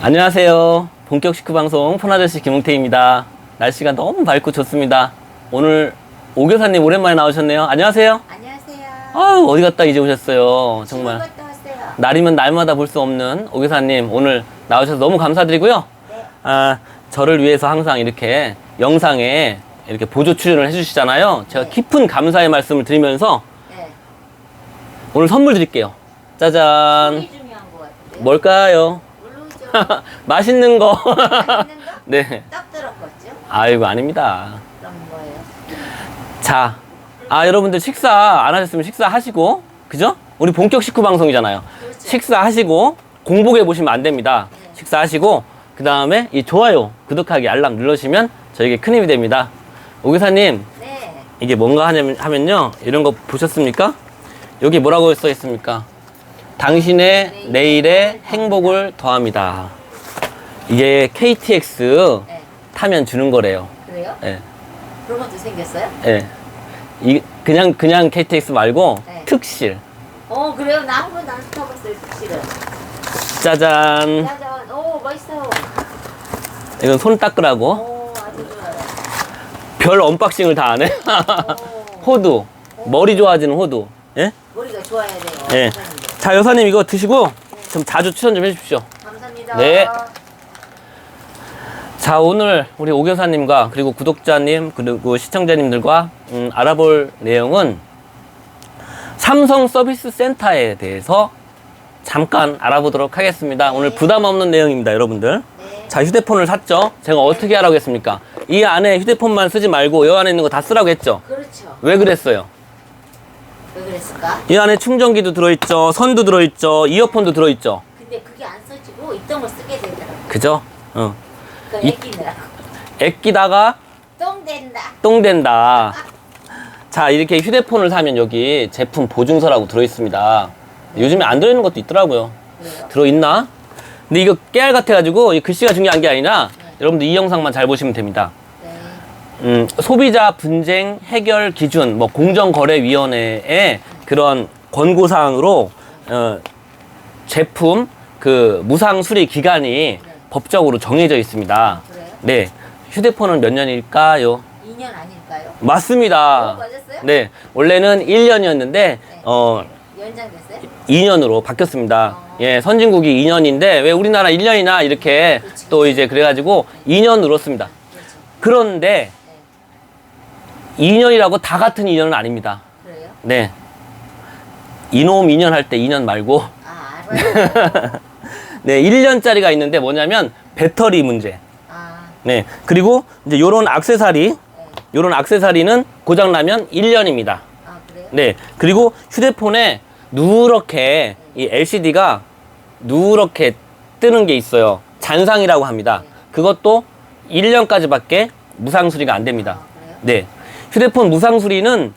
안녕하세요. 본격 식후 방송 폰아저씨 김웅태입니다. 날씨가 너무 밝고 좋습니다. 오늘 오 교사님 오랜만에 나오셨네요. 안녕하세요. 안녕하세요. 아유, 어디 갔다 이제 오셨어요. 정말 갔다 왔어요. 날이면 날마다 볼 수 없는 오 교사님 오늘 나오셔서 너무 감사드리고요. 네. 저를 위해서 항상 이렇게 영상에 이렇게 보조 출연을 해주시잖아요. 제가 네. 깊은 감사의 말씀을 드리면서 네. 오늘 선물 드릴게요. 짜잔. 손이 중요한 것 같은데. 뭘까요? 모르죠. 맛있는 거. 맛있는 거? 네. 떡 들었겠죠? 아이고, 아닙니다. 그럼 뭐예요? 자, 여러분들 식사 안 하셨으면 식사하시고, 그죠? 우리 본격 식후 방송이잖아요. 그렇죠. 식사하시고, 공복에 보시면 안 됩니다. 네. 식사하시고, 그 다음에 이 좋아요, 구독하기, 알람 눌러주시면 저에게 큰 힘이 됩니다. 오 교사님, 네. 이게 뭔가 하면요. 이런 거 보셨습니까? 여기 뭐라고 써 있습니까? 당신의 내일의 행복을 더합니다. 이게 KTX 네. 타면 주는 거래요. 그래요? 예. 그런 것도 생겼어요? 예. 그냥 KTX 말고 네. 특실. 그래요? 나 한 번도 안 타봤어요, 실은. 짜잔. 짜잔. 오, 멋있어. 이건 손 닦으라고. 오, 아주 좋아요. 별 언박싱을 다 안 해. 오, 호두. 머리 좋아지는 호두. 예? 머리가 좋아야 돼요. 예. 선생님. 자, 여사님 이거 드시고 좀 자주 추천 좀 해주십시오. 감사합니다. 네. 자, 오늘 우리 오 교사님과 그리고 구독자님 그리고 시청자님들과 알아볼 내용은 삼성 서비스 센터에 대해서 잠깐 알아보도록 하겠습니다. 오늘 부담 없는 내용입니다, 여러분들. 네. 자, 휴대폰을 샀죠? 제가 어떻게 하라고 했습니까? 이 안에 휴대폰만 쓰지 말고 이 안에 있는 거 다 쓰라고 했죠? 그렇죠. 왜 그랬어요? 왜 그랬을까? 이 안에 충전기도 들어있죠, 선도 들어있죠, 이어폰도 들어있죠. 근데 그게 안 써지고 있던 거 쓰게 되더라고. 그죠? 그거 이- 애끼느라고. 애끼다가 똥 된다. 똥 된다. 자, 이렇게 휴대폰을 사면 여기 제품 보증서라고 들어있습니다. 요즘에 안 들어있는 것도 있더라고요. 그래요? 들어있나? 근데 이거 깨알 같아가지고 이 글씨가 중요한 게 아니라 여러분들 이 영상만 잘 보시면 됩니다. 네. 소비자 분쟁 해결 기준, 뭐 공정거래위원회의 그런 권고사항으로 제품 그 무상 수리 기간이 법적으로 정해져 있습니다. 그래요? 네, 휴대폰은 몇 년일까요? 2년 아닐까요? 맞습니다. 맞았어요? 네, 원래는 1년이었는데 연장됐어요? 2년으로 바뀌었습니다. 예, 선진국이 2년인데 왜 우리나라 1년이나 이렇게 그치, 또 이제 그래가지고 2년으로 씁니다. 그렇죠. 그런데 2년이라고 다 같은 2년은 아닙니다. 그래요? 네, 이놈 2년 할 때 2년 말고 아, 알아요. 네, 1년짜리가 있는데 뭐냐면 배터리 문제. 아, 네, 그리고 이제 요런 액세서리는 고장나면 1년입니다. 아, 그래요? 네, 그리고 휴대폰에 누렇게 이 LCD가 누렇게 뜨는 게 있어요. 잔상이라고 합니다. 그것도 1년까지밖에 무상 수리가 안 됩니다. 아, 그래요? 네, 휴대폰 무상 수리는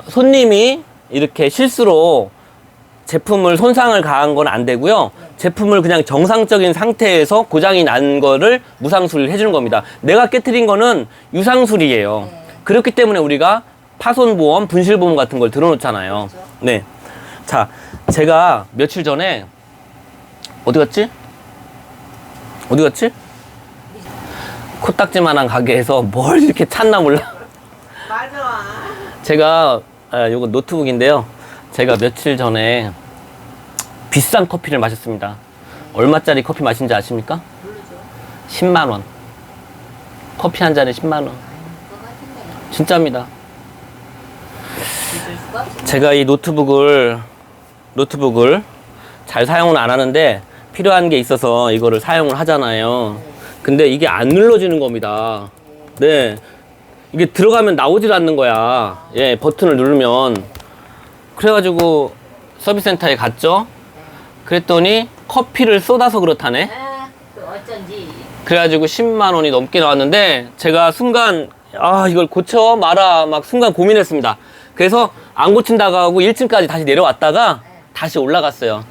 손님이 이렇게 실수로 제품을 손상을 가한 건 안 되고요. 제품을 그냥 정상적인 상태에서 고장이 난 거를 무상 수리를 해주는 겁니다. 내가 깨트린 거는 유상 수리예요. 네. 그렇기 때문에 우리가 파손보험, 분실보험 같은 걸 들어놓잖아요. 그렇죠. 네. 자, 제가 며칠 전에 어디 갔지? 코딱지만한 가게에서 뭘 이렇게 찾나 몰라. 맞아. 제가 요거 노트북인데요. 제가 며칠 전에 비싼 커피를 마셨습니다. 얼마짜리 커피 마신지 아십니까? 모르죠. 10만 원. 커피 한 잔에 10만 원. 아닌 것 같은데. 진짜입니다. 믿을 수가 없어. 제가 이 노트북을 잘 사용은 안 하는데 필요한 게 있어서 이거를 사용을 하잖아요. 근데 이게 안 눌러지는 겁니다. 네. 이게 들어가면 나오질 않는 거야. 예, 버튼을 누르면. 그래가지고 서비스 센터에 갔죠. 그랬더니 커피를 쏟아서 그렇다네. 아, 그 어쩐지. 그래가지고 10만 원이 넘게 나왔는데 제가 순간 이걸 고쳐 마라 막 순간 고민했습니다. 그래서 안 고친다고 하고 1층까지 다시 내려왔다가 다시 올라갔어요.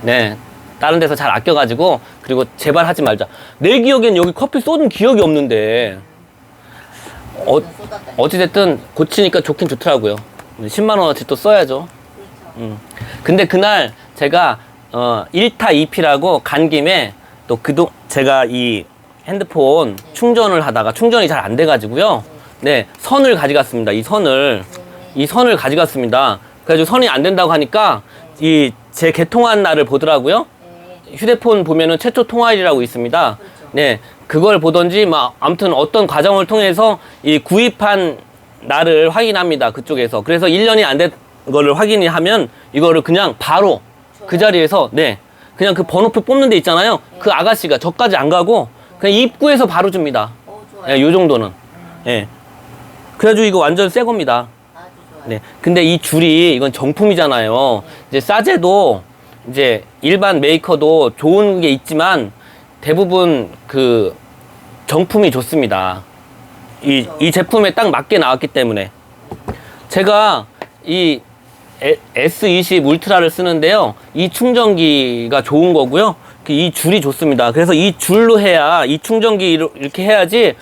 네, 다른 데서 잘 아껴가지고 그리고 제발 하지 말자. 내 기억엔 여기 커피 쏟은 기억이 없는데 쏟았다. 어찌됐든 고치니까 좋긴 좋더라고요. 10만 원어치 또 써야죠. 그렇죠. 근데 그날 제가 1타 2피라고 간 김에 또 제가 이 핸드폰 충전을 하다가 충전이 잘 안 돼가지고요. 네, 선을 가져갔습니다. 이 선을 가져갔습니다. 그래가지고 선이 안 된다고 하니까 이 제 개통한 날을 보더라고요. 휴대폰 보면은 최초 통화일이라고 있습니다. 네, 그걸 보던지 막 아무튼 어떤 과정을 통해서 이 구입한 날을 확인합니다. 그쪽에서. 그래서 1년이 안 된 거를 확인하면 이거를 그냥 바로 그 자리에서 네, 그냥 그 번호표 뽑는 데 있잖아요. 그 아가씨가 저까지 안 가고 그냥 입구에서 바로 줍니다. 네, 요 정도는. 네. 그래가지고 이거 완전 새 겁니다. 네. 근데 이 줄이 이건 정품이잖아요. 이제 싸제도 이제 일반 메이커도 좋은 게 있지만 대부분 그 정품이 좋습니다. 이 제품에 딱 맞게 나왔기 때문에. 제가 이 S20 울트라를 쓰는데요. 이 충전기가 좋은 거고요. 이 줄이 좋습니다. 그래서 이 줄로 해야, 이 충전기 이렇게 해야지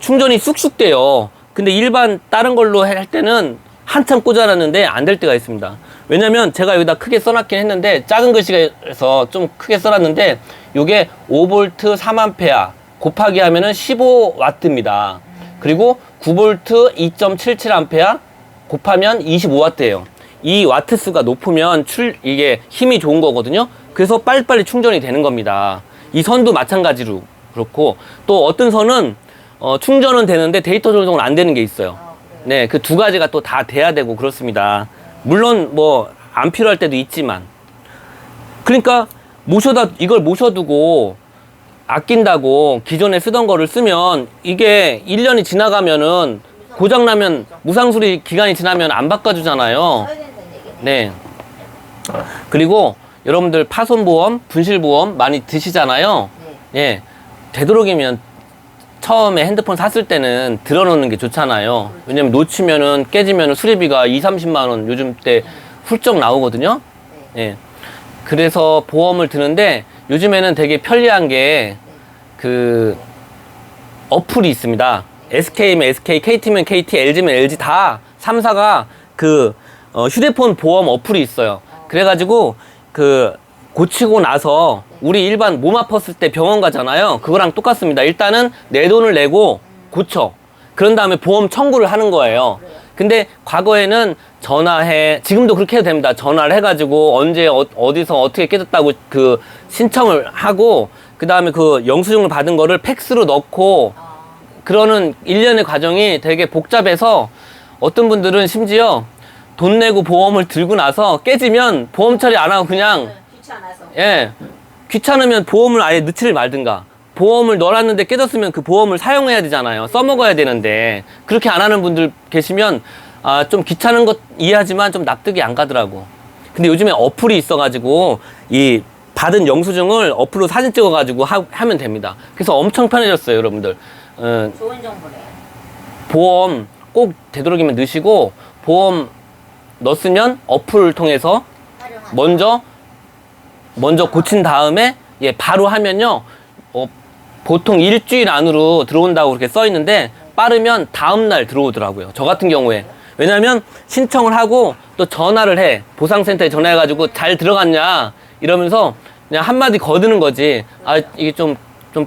충전이 쑥쑥 돼요. 근데 일반 다른 걸로 할 때는 한참 꽂아놨는데 안 될 때가 있습니다. 왜냐면 제가 여기다 크게 써놨긴 했는데 작은 글씨가서 좀 크게 써놨는데 요게 5V 3A 곱하기 하면은 15W입니다. 그리고 9V 2.77A 곱하면 25W예요. 이 와트 수가 높으면 이게 힘이 좋은 거거든요. 그래서 빨리빨리 충전이 되는 겁니다. 이 선도 마찬가지로 그렇고 또 어떤 선은 충전은 되는데 데이터 조정은 안 되는 게 있어요. 네, 그 두 가지가 또 다 돼야 되고 그렇습니다. 물론 뭐 안 필요할 때도 있지만. 그러니까 이걸 모셔두고 아낀다고 기존에 쓰던 거를 쓰면 이게 1년이 지나가면은 고장나면 무상수리 기간이 지나면 안 바꿔주잖아요. 네. 그리고 여러분들 파손보험, 분실보험 많이 드시잖아요. 예. 되도록이면 처음에 핸드폰 샀을 때는 들어놓는 게 좋잖아요. 왜냐면 놓치면은 깨지면은 수리비가 20-30만 원 요즘 때 훌쩍 나오거든요. 예. 그래서 보험을 드는데 요즘에는 되게 편리한 게 그 어플이 있습니다. SK면 SK, KT면 KT, LG면 LG 다 3사가 그 휴대폰 보험 어플이 있어요. 그래가지고 그 고치고 나서 우리 일반 몸 아팠을 때 병원 가잖아요. 그거랑 똑같습니다. 일단은 내 돈을 내고 고쳐. 그런 다음에 보험 청구를 하는 거예요. 근데 과거에는 지금도 그렇게 해도 됩니다. 전화를 해가지고 언제 어디서 어떻게 깨졌다고 그 신청을 하고 그 다음에 그 영수증을 받은 거를 팩스로 넣고 그러는 일련의 과정이 되게 복잡해서 어떤 분들은 심지어 돈 내고 보험을 들고 나서 깨지면 보험 처리 안 하고 그냥 귀찮아서. 예, 귀찮으면 보험을 아예 넣지를 말든가. 보험을 넣어놨는데 깨졌으면 그 보험을 사용해야 되잖아요. 써먹어야 되는데 그렇게 안 하는 분들 계시면 좀 귀찮은 것 이해하지만 좀 납득이 안 가더라고. 근데 요즘에 어플이 있어가지고 이 받은 영수증을 어플로 사진 찍어가지고 하면 됩니다. 그래서 엄청 편해졌어요, 여러분들. 좋은 정보래요. 보험 꼭 되도록이면 넣으시고 보험 넣었으면 어플을 통해서 먼저 고친 다음에 예, 바로 하면요. 보통 일주일 안으로 들어온다고 그렇게 써 있는데 빠르면 다음날 들어오더라고요. 저 같은 경우에. 왜냐면 신청을 하고 또 전화를 해. 보상센터에 전화해가지고 잘 들어갔냐 이러면서 그냥 한마디 거드는 거지. 이게 좀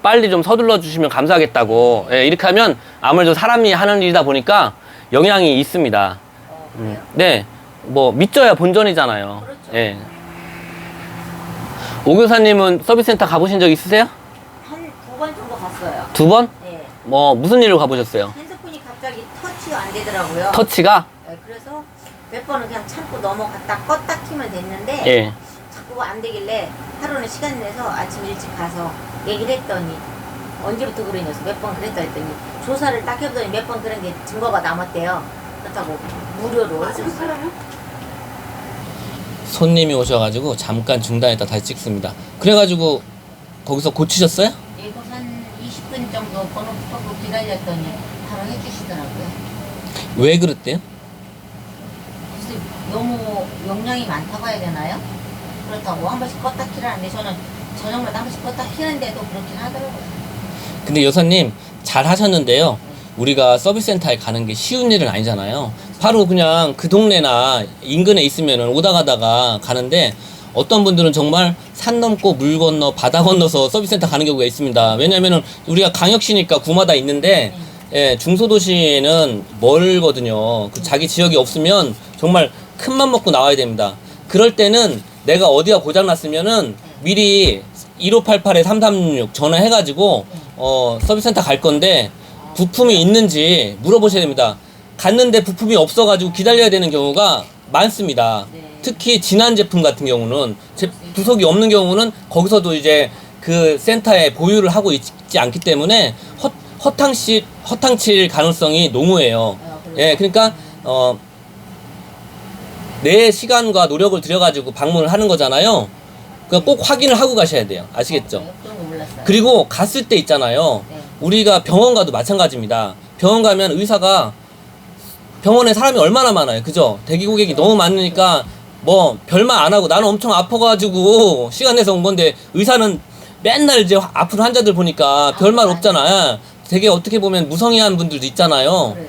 빨리 좀 서둘러 주시면 감사하겠다고. 예, 이렇게 하면 아무래도 사람이 하는 일이다 보니까 영향이 있습니다. 네. 뭐 믿져야 본전이잖아요. 그렇죠. 예. 오 교사님은 서비스센터 가보신 적 있으세요? 한 2번 정도 갔어요. 2번? 네. 뭐 무슨 일로 가보셨어요? 핸드폰이 갑자기 터치가 안 되더라고요. 터치가? 네, 그래서 몇 번은 그냥 참고 넘어갔다 껐다 키면 됐는데 예. 자꾸 안 되길래 하루는 시간 내서 아침 일찍 가서 얘기를 했더니 언제부터 그러냐서 몇 번 그랬다 했더니 조사를 딱 해보더니 몇 번 그런 게 증거가 남았대요. 그렇다고 무료로 해줬어요. 손님이 오셔가지고 잠깐 중단했다 다시 찍습니다. 그래가지고 거기서 고치셨어요? 이거 한 20분 정도 번호 보고 기다렸더니 바로 해주시더라고요. 왜 그랬대요? 글쎄 너무 용량이 많다고 해야 되나요? 그렇다고 한 번씩 껐다 키라는데 저는 저녁마다 한 번씩 껐다 키는데도 그렇긴 하더라고요. 근데 여사님 잘 하셨는데요. 우리가 서비스센터에 가는 게 쉬운 일은 아니잖아요. 바로 그냥 그 동네나 인근에 있으면 오다 가다가 가는데 어떤 분들은 정말 산 넘고 물 건너 바다 건너서 서비스센터 가는 경우가 있습니다. 왜냐면은 우리가 광역시니까 구마다 있는데 예, 중소도시는 멀거든요. 그 자기 지역이 없으면 정말 큰 맘 먹고 나와야 됩니다. 그럴 때는 내가 어디가 고장났으면은 미리 1588-3366 전화해가지고 서비스센터 갈 건데 부품이 있는지 물어보셔야 됩니다. 갔는데 부품이 없어가지고 기다려야 되는 경우가 많습니다. 네. 특히 진한 제품 같은 경우는 부속이 없는 경우는 거기서도 이제 그 센터에 보유를 하고 있지 않기 때문에 허탕칠 가능성이 농후해요. 예, 그러니까 내 시간과 노력을 들여가지고 방문을 하는 거잖아요. 그러니까 꼭 확인을 하고 가셔야 돼요. 아시겠죠? 그런 거 몰랐어요. 그리고 갔을 때 있잖아요. 네. 우리가 병원 가도 마찬가지입니다. 병원 가면 의사가 병원에 사람이 얼마나 많아요. 그죠? 대기 고객이 너무 많으니까 뭐 별말 안 하고 나는 엄청 아파가지고 시간 내서 온 건데 의사는 맨날 이제 아픈 환자들 보니까 별말 없잖아. 되게 어떻게 보면 무성의한 분들도 있잖아요. 그래요.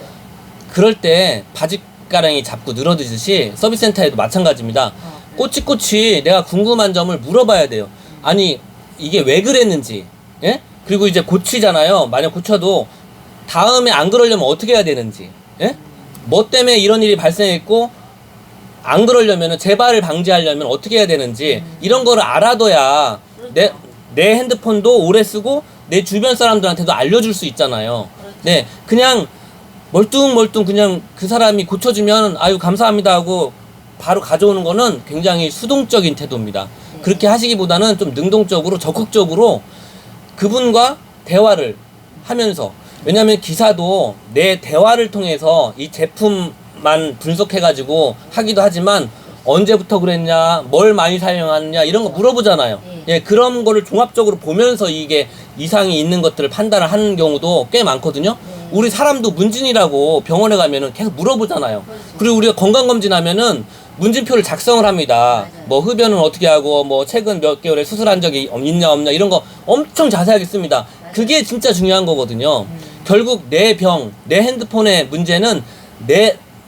그럴 때 바짓가랑이 잡고 늘어지듯이 서비스센터에도 마찬가지입니다. 꼬치꼬치 내가 궁금한 점을 물어봐야 돼요. 아니 이게 왜 그랬는지, 예? 그리고 이제 고치잖아요. 만약 고쳐도 다음에 안 그러려면 어떻게 해야 되는지, 예? 뭐 때문에 이런 일이 발생했고 안 그러려면 재발을 방지하려면 어떻게 해야 되는지 이런 거를 알아둬야 내 핸드폰도 오래 쓰고 내 주변 사람들한테도 알려줄 수 있잖아요. 그렇죠. 네, 그냥 멀뚱멀뚱 그냥 그 사람이 고쳐주면 아유 감사합니다 하고 바로 가져오는 거는 굉장히 수동적인 태도입니다. 네. 그렇게 하시기보다는 좀 능동적으로 적극적으로 그분과 대화를 하면서, 왜냐하면 기사도 내 대화를 통해서 이 제품만 분석해가지고 하기도 하지만 언제부터 그랬냐, 뭘 많이 사용하느냐 이런 거 물어보잖아요. 네. 예, 그런 거를 종합적으로 보면서 이게 이상이 있는 것들을 판단을 하는 경우도 꽤 많거든요. 네. 우리 사람도 문진이라고 병원에 가면은 계속 물어보잖아요. 그렇죠. 그리고 우리가 건강검진하면은 문진표를 작성을 합니다. 맞아요. 뭐 흡연은 어떻게 하고 뭐 최근 몇 개월에 수술한 적이 있냐 없냐 이런 거 엄청 자세하게 씁니다. 맞아요. 그게 진짜 중요한 거거든요. 결국 내 병, 내 핸드폰의 문제는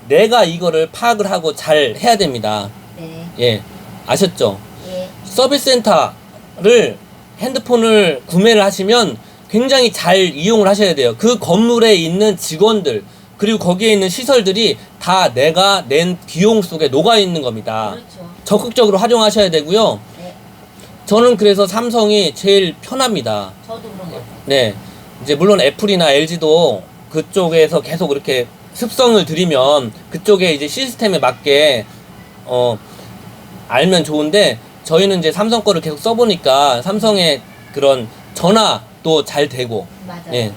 내가 이거를 파악을 하고 잘 해야 됩니다. 네. 예, 아셨죠? 예. 서비스센터를 핸드폰을 구매를 하시면 굉장히 잘 이용을 하셔야 돼요. 그 건물에 있는 직원들 그리고 거기에 있는 시설들이 다 내가 낸 비용 속에 녹아 있는 겁니다. 그렇죠. 적극적으로 활용하셔야 되고요. 네. 저는 그래서 삼성이 제일 편합니다. 저도 그런 거 같아요. 네, 이제 물론 애플이나 LG도 그쪽에서 계속 이렇게 습성을 들이면 그쪽에 이제 시스템에 맞게 알면 좋은데 저희는 이제 삼성 거를 계속 써보니까 삼성의 그런 전화도 잘 되고, 맞아요. 예,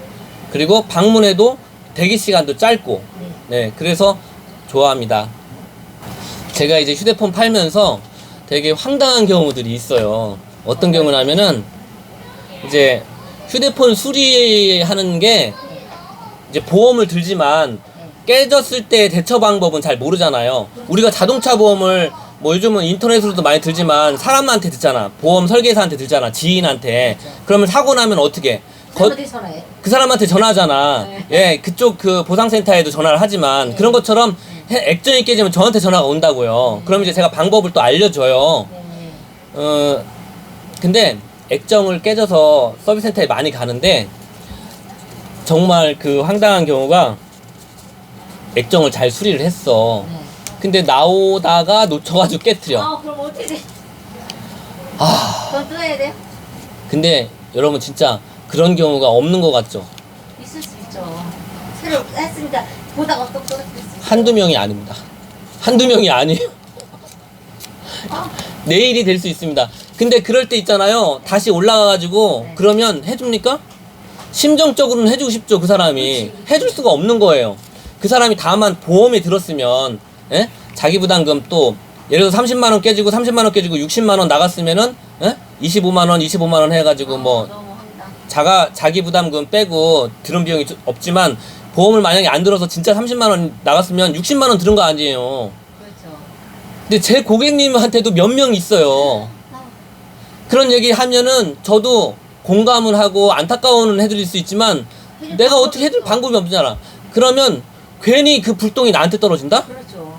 그리고 방문해도 대기 시간도 짧고, 네. 네, 그래서 좋아합니다. 제가 이제 휴대폰 팔면서 되게 황당한 경우들이 있어요. 어떤 경우냐면은 이제 휴대폰 수리하는 게 이제 보험을 들지만 깨졌을 때 대처 방법은 잘 모르잖아요. 우리가 자동차 보험을 뭐 요즘은 인터넷으로도 많이 들지만 사람한테 듣잖아. 보험 설계사한테 듣잖아. 지인한테. 그러면 사고 나면 어떻게? 어디 전화해? 그 사람한테 전화하잖아. 예, 그쪽 그 보상센터에도 전화를 하지만 그런 것처럼 액정이 깨지면 저한테 전화가 온다고요. 그럼 이제 제가 방법을 또 알려줘요. 네. 근데 액정을 깨져서 서비스센터에 많이 가는데 정말 그 황당한 경우가 액정을 잘 수리를 했어. 네. 근데 나오다가 놓쳐가지고 깨트려. 아, 그럼 어떻게 돼? 아, 그건 또 해야 돼요? 근데 여러분 진짜 그런 경우가 없는 것 같죠? 있을 수 있죠. 새로 했으니까 보다가 또 떨어질 수 있어. 한두 명이 아닙니다. 한두 명이 아니에요. 내일이 될 수 있습니다. 근데 그럴 때 있잖아요. 다시 올라가가지고 네. 그러면 해줍니까? 심정적으로는 해주고 싶죠. 그 사람이. 해줄 수가 없는 거예요. 그 사람이 다만 보험에 들었으면, 예? 자기 부담금 또 예를 들어 30만원 깨지고 30만원 깨지고 60만원 나갔으면은, 예? 25만원 해가지고 뭐 너무 황당. 자기 부담금 빼고 들은 비용이 없지만 보험을 만약에 안 들어서 진짜 30만원 나갔으면 60만원 들은 거 아니에요. 그렇죠. 근데 제 고객님한테도 몇 명 있어요. 그런 얘기 하면은 저도 공감을 하고 안타까워는 해드릴 수 있지만 해줄 내가 방법이 어떻게 해줄 없어. 방법이 없잖아. 그러면 괜히 그 불똥이 나한테 떨어진다? 그렇죠.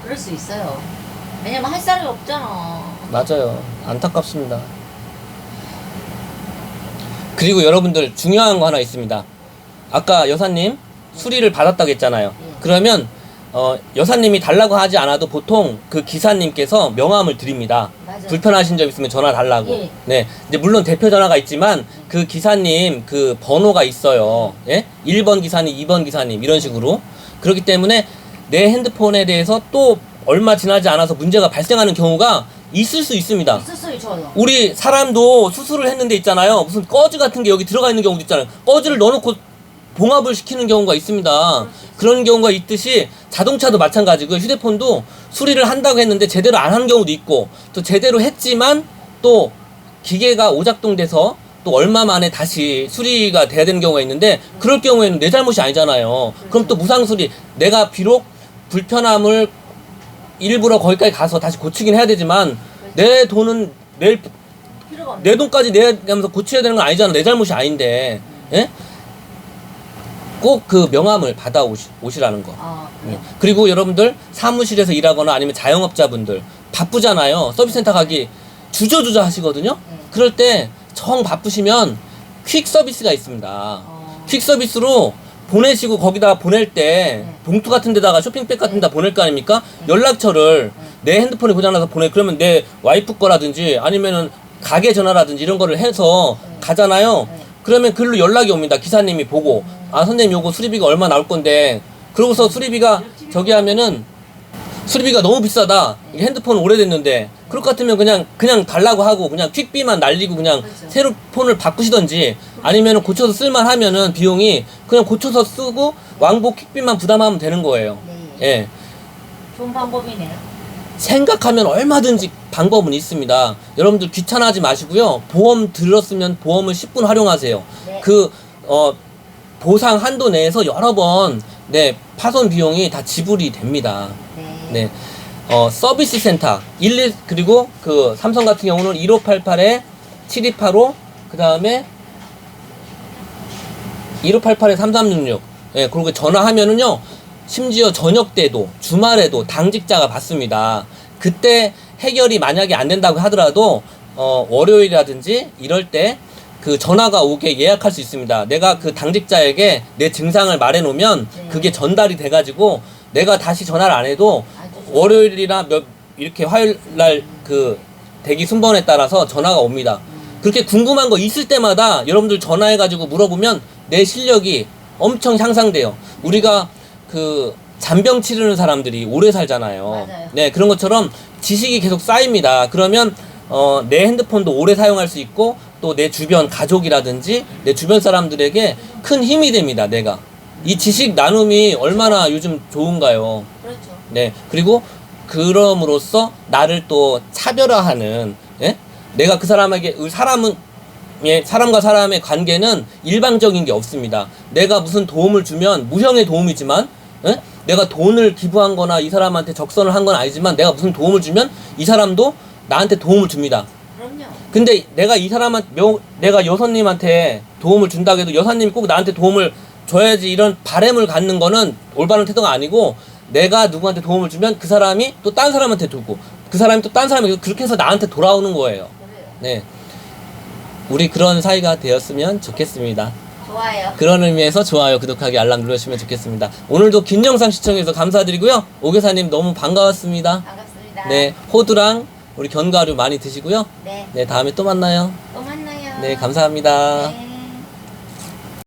그럴 수 있어요. 왜냐면 할 사람이 없잖아. 맞아요. 안타깝습니다. 그리고 여러분들 중요한 거 하나 있습니다. 아까 여사님 수리를 받았다고 했잖아요. 그러면 여사님이 달라고 하지 않아도 보통 그 기사님께서 명함을 드립니다. 맞아요. 불편하신 점 있으면 전화 달라고. 예. 네. 이제 물론 대표 전화가 있지만 그 기사님 그 번호가 있어요. 예? 1번 기사님, 2번 기사님 이런 식으로. 그렇기 때문에 내 핸드폰에 대해서 또 얼마 지나지 않아서 문제가 발생하는 경우가 있을 수 있습니다. 있었어요, 저도. 우리 사람도 수술을 했는데 있잖아요. 무슨 꺼즈 같은 게 여기 들어가 있는 경우도 있잖아요. 꺼즈를 넣어놓고 봉합을 시키는 경우가 있습니다. 그런 경우가 있듯이 자동차도 마찬가지고 휴대폰도 수리를 한다고 했는데 제대로 안 한 경우도 있고 또 제대로 했지만 또 기계가 오작동돼서 또 얼마 만에 다시 수리가 돼야 되는 경우가 있는데 그럴 경우에는 내 잘못이 아니잖아요. 그럼 또 무상수리 내가 비록 불편함을 일부러 거기까지 가서 다시 고치긴 해야 되지만 내 돈은 필요가 없네. 내 돈까지 내면서 고쳐야 되는 건 아니잖아. 내 잘못이 아닌데. 예? 꼭 그 명함을 받아 오시라는 거. 네. 그리고 여러분들 사무실에서 일하거나 아니면 자영업자분들 바쁘잖아요. 서비스센터 가기 주저주저 하시거든요. 그럴 때 정 바쁘시면 퀵 서비스가 있습니다. 퀵 서비스로 보내시고 거기다 보낼 때 봉투 같은 데다가 쇼핑백 같은 데다 보낼 거 아닙니까? 연락처를 내 핸드폰에 고장나서 보내. 그러면 내 와이프 거라든지 아니면은 가게 전화라든지 이런 거를 해서 가잖아요. 그러면 글로 연락이 옵니다. 기사님이 보고 아 선생님 요거 수리비가 얼마 나올 건데 그러고서 수리비가 저기 하면은 수리비가 너무 비싸다. 이게 핸드폰 오래됐는데 그럴 것 같으면 그냥 달라고 하고 그냥 퀵비만 날리고 그냥 그렇죠. 새로 폰을 바꾸시던지 아니면은 고쳐서 쓸만 하면은 비용이 그냥 고쳐서 쓰고 왕복 퀵비만 부담하면 되는 거예요. 네. 예. 좋은 방법이네요. 생각하면 얼마든지 방법은 있습니다. 여러분들 귀찮아하지 마시고요. 보험 들었으면 보험을 10분 활용하세요. 네. 보상 한도 내에서 여러 번 파손 비용이 다 지불이 됩니다. 네. 서비스 센터 11 그리고 그 삼성 같은 경우는 1588에 7285 그다음에 1588에 3366 예, 그리고 전화하면은요. 심지어 저녁 때도 주말에도 당직자가 받습니다. 그때 해결이 만약에 안 된다고 하더라도 월요일이라든지 이럴 때 그 전화가 오게 예약할 수 있습니다. 내가 그 당직자에게 내 증상을 말해 놓으면 그게 전달이 돼 가지고 내가 다시 전화를 안 해도 월요일이나 이렇게 화요일 날 그 대기 순번에 따라서 전화가 옵니다. 그렇게 궁금한 거 있을 때마다 여러분들 전화해 가지고 물어보면 내 실력이 엄청 향상돼요. 우리가 그 잔병 치르는 사람들이 오래 살잖아요. 맞아요. 네, 그런 것처럼 지식이 계속 쌓입니다. 그러면 내 핸드폰도 오래 사용할 수 있고 또 내 주변 가족이라든지 내 주변 사람들에게 큰 힘이 됩니다. 내가 이 지식 나눔이 얼마나 요즘 좋은가요? 그렇죠. 네, 그리고 그럼으로써 나를 또 차별화하는 예? 내가 그 사람에게 사람과 사람의 관계는 일방적인 게 없습니다. 내가 무슨 도움을 주면 무형의 도움이지만 예? 내가 돈을 기부한 거나 이 사람한테 적선을 한 건 아니지만 내가 무슨 도움을 주면 이 사람도 나한테 도움을 줍니다. 그럼요. 근데 내가 이 사람한테 내가 여사님한테 도움을 준다고 해도 여사님이 꼭 나한테 도움을 줘야지 이런 바램을 갖는 거는 올바른 태도가 아니고 내가 누구한테 도움을 주면 그 사람이 또 딴 사람한테 주고 그 사람이 또 딴 사람에게 그렇게 해서 나한테 돌아오는 거예요. 그래요. 네. 우리 그런 사이가 되었으면 좋겠습니다. 좋아요. 그런 의미에서 좋아요, 구독하기, 알람 눌러주시면 좋겠습니다. 오늘도 긴 영상 시청해주셔서 감사드리고요. 오교사님 너무 반가웠습니다. 반갑습니다. 네, 호두랑 우리 견과류 많이 드시고요. 네. 네, 다음에 또 만나요. 또 만나요. 네, 감사합니다. 네.